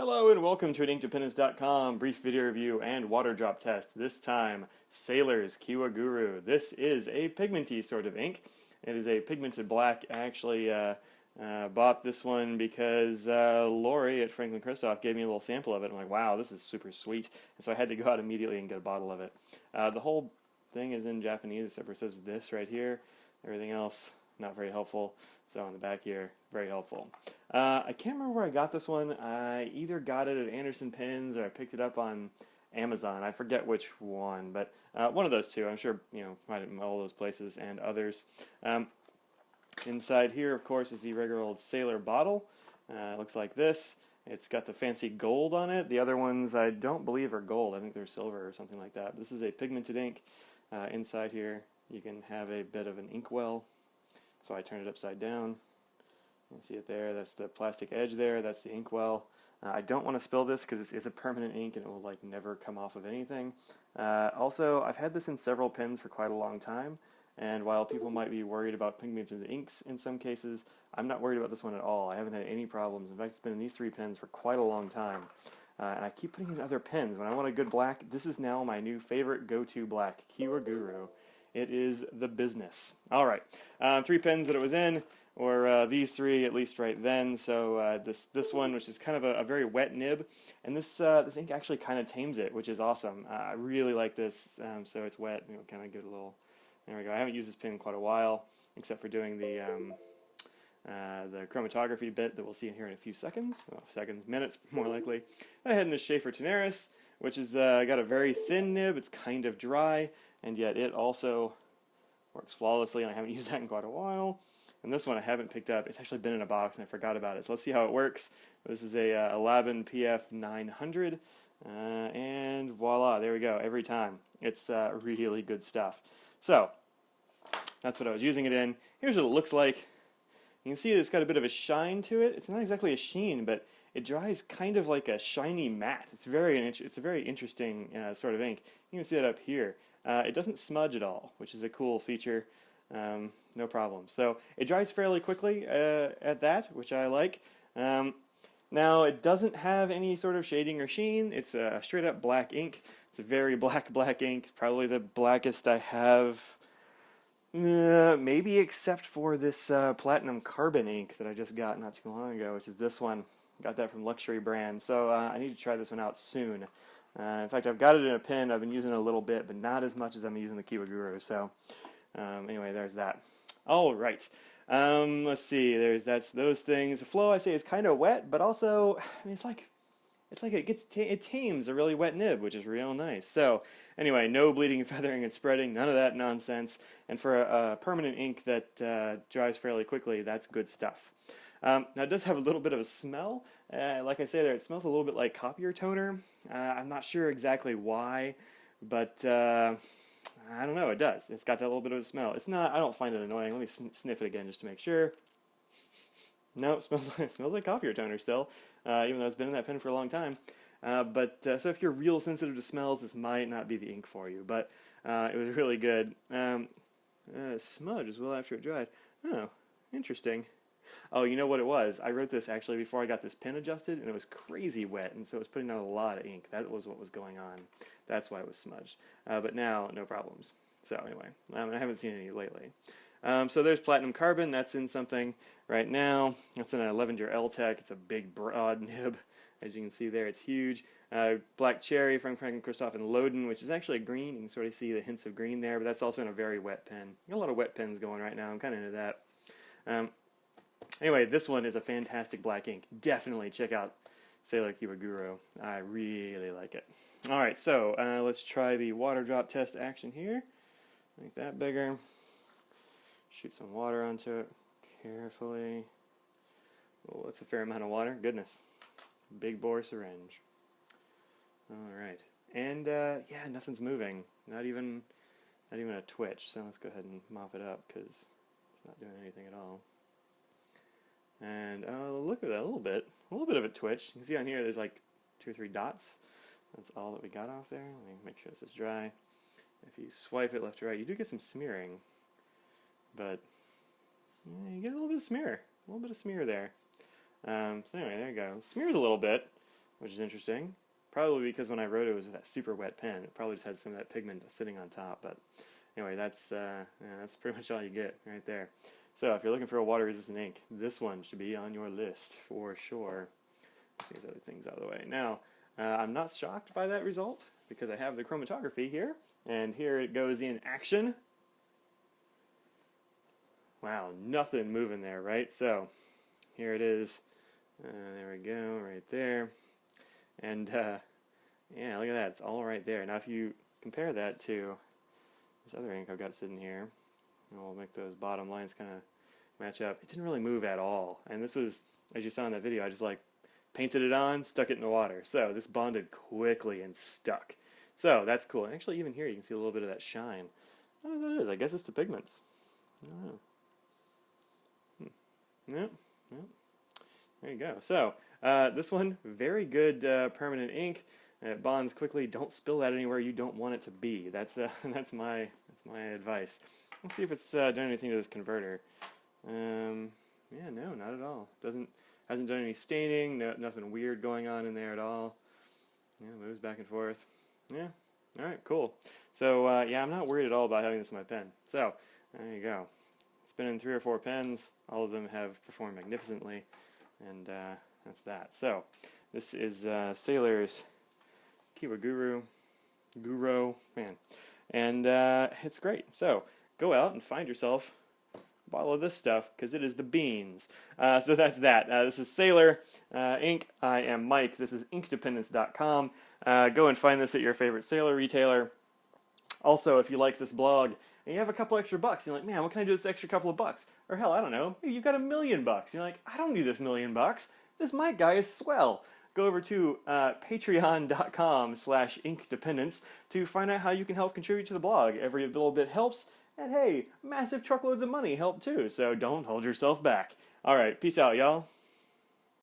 Hello and welcome to an InkDependence.com brief video review and water drop test. This time, Sailor's Kiwa-Guro. This is a pigmenty sort of ink. It is a pigmented black. I actually bought this one because Lori at Franklin Christoph gave me a little sample of it. I'm like, wow, this is super sweet. And so I had to go out immediately and get a bottle of it. The whole thing is in Japanese except for it says this right here. Everything else, not very helpful. So on the back here, very helpful. I can't remember where I got this one. I either got it at Anderson Pens or I picked it up on Amazon. I forget which one, but one of those two. I'm sure find it in all those places and others. Inside here, of course, is the regular old Sailor bottle. It looks like this. It's got the fancy gold on it. The other ones I don't believe are gold. I think they're silver or something like that. This is a pigmented ink. Inside here, you can have a bit of an inkwell. So I turn it upside down. You can see it there. That's the plastic edge there. That's the inkwell. I don't want to spill this because it's a permanent ink and it will like never come off of anything. Also, I've had this in several pens for quite a long time. And while people might be worried about pigmented inks in some cases, I'm not worried about this one at all. I haven't had any problems. In fact, it's been in these three pens for quite a long time. And I keep putting in other pens. When I want a good black, this is now my new favorite go-to black, Kiwa-Guro. It is the business. All right, 3 pens that it was in, or these 3 at least right then. So this one, which is kind of a very wet nib, and this ink actually kind of tames it, which is awesome. I really like this. So it's wet, and it'll kind of give it a little. There we go. I haven't used this pen in quite a while, except for doing the chromatography bit that we'll see in here in a few seconds. Well, seconds, minutes, more likely. I had in this Schaefer Tenaris, which is got a very thin nib. It's kind of dry, and yet it also works flawlessly, and I haven't used that in quite a while. And this one I haven't picked up. It's actually been in a box, and I forgot about it. So let's see how it works. This is a Labin PF 900, and voila, there we go, every time. It's really good stuff. So that's what I was using it in. Here's what it looks like. You can see it's got a bit of a shine to it. It's not exactly a sheen, but it dries kind of like a shiny matte. It's a very interesting sort of ink. You can see that up here. It doesn't smudge at all, which is a cool feature. No problem. So it dries fairly quickly at that, which I like. Now it doesn't have any sort of shading or sheen. It's a straight up black ink. It's a very black ink. Probably the blackest I have. Maybe except for this platinum carbon ink that I just got not too long ago, which is this one. Got that from Luxury Brand, so I need to try this one out soon. In fact, I've got it in a pen. I've been using it a little bit, but not as much as I'm using the Kiwa-Guro. So anyway, there's that. All right. Let's see. That's those things. The flow, I say, is kind of wet, but also, I mean, it's like it tames a really wet nib, which is real nice. So anyway, no bleeding, feathering, and spreading, none of that nonsense. And for a permanent ink that dries fairly quickly, that's good stuff. Now it does have a little bit of a smell. Like I say there, it smells a little bit like copier toner. I'm not sure exactly why, but I don't know, it does. It's got that little bit of a smell. It's not, I don't find it annoying. Let me sniff it again just to make sure. No, it smells like copier toner still, even though it's been in that pen for a long time. So if you're real sensitive to smells, this might not be the ink for you, but it was really good. Smudge as well after it dried. Oh, interesting. Oh, you know what it was? I wrote this actually before I got this pen adjusted, and it was crazy wet, and so it was putting out a lot of ink. That was what was going on. That's why it was smudged. But now, no problems. So anyway, I haven't seen any lately. So there's platinum carbon. That's in something right now. That's in a Levenger L-Tech. It's a big, broad nib. As you can see there, it's huge. Black cherry from Franklin Christoph and Loden, which is actually green. You can sort of see the hints of green there, but that's also in a very wet pen. Got a lot of wet pens going right now. I'm kind of into that. Anyway, this one is a fantastic black ink. Definitely check out Sailor Kiwa-Guro. I really like it. All right, so let's try the water drop test action here. Make that bigger. Shoot some water onto it carefully. Oh, that's a fair amount of water. Goodness. Big bore syringe. All right. And yeah, nothing's moving. Not even a twitch. So let's go ahead and mop it up because it's not doing anything at all. And look at that, a little bit of a twitch. You can see on here there's like 2 or 3 dots. That's all that we got off there. Let me make sure this is dry. If you swipe it left to right, you do get some smearing. But yeah, you get a little bit of smear there. So anyway, there you go. Smears a little bit. which is interesting. Probably because when I wrote it was with that super wet pen. It probably just had some of that pigment sitting on top. But anyway, that's pretty much all you get right there. So if you're looking for a water-resistant ink, this one should be on your list for sure. Let's get these other things out of the way. Now, I'm not shocked by that result because I have the chromatography here, and here it goes in action. Wow, nothing moving there, right? So here it is. There we go, right there. And yeah, look at that. It's all right there. Now, if you compare that to this other ink I've got sitting here, we'll make those bottom lines kind of match up. It didn't really move at all. And this was, as you saw in that video, I just like painted it on, stuck it in the water. So this bonded quickly and stuck. So that's cool. And actually, even here, you can see a little bit of that shine. I don't know what it is. I guess it's the pigments. I don't know. Yep. There you go. So this one, very good permanent ink. It bonds quickly. Don't spill that anywhere you don't want it to be. That's my advice. Let's see if it's done anything to this converter. Yeah, no, not at all. Hasn't done any staining. Nothing weird going on in there at all. Yeah, moves back and forth. Yeah. All right. Cool. So yeah, I'm not worried at all about having this in my pen. So there you go. It's been in 3 or 4 pens. All of them have performed magnificently, and that's that. So this is Sailor's Kiwa-Guro, man, and it's great. So go out and find yourself a bottle of this stuff because it is the beans. So that's that. This is Sailor ink. I am Mike. This is inkdependence.com. Go and find this at your favorite Sailor retailer. Also, if you like this blog and you have a couple extra bucks, you're like, man, what can I do with this extra couple of bucks? Or hell, I don't know, maybe you've got $1 million. You're like, I don't need this $1 million. This Mike guy is swell. Go over to patreon.com/inkdependence to find out how you can help contribute to the blog. Every little bit helps, and hey, massive truckloads of money help too, so don't hold yourself back. All right, peace out, y'all.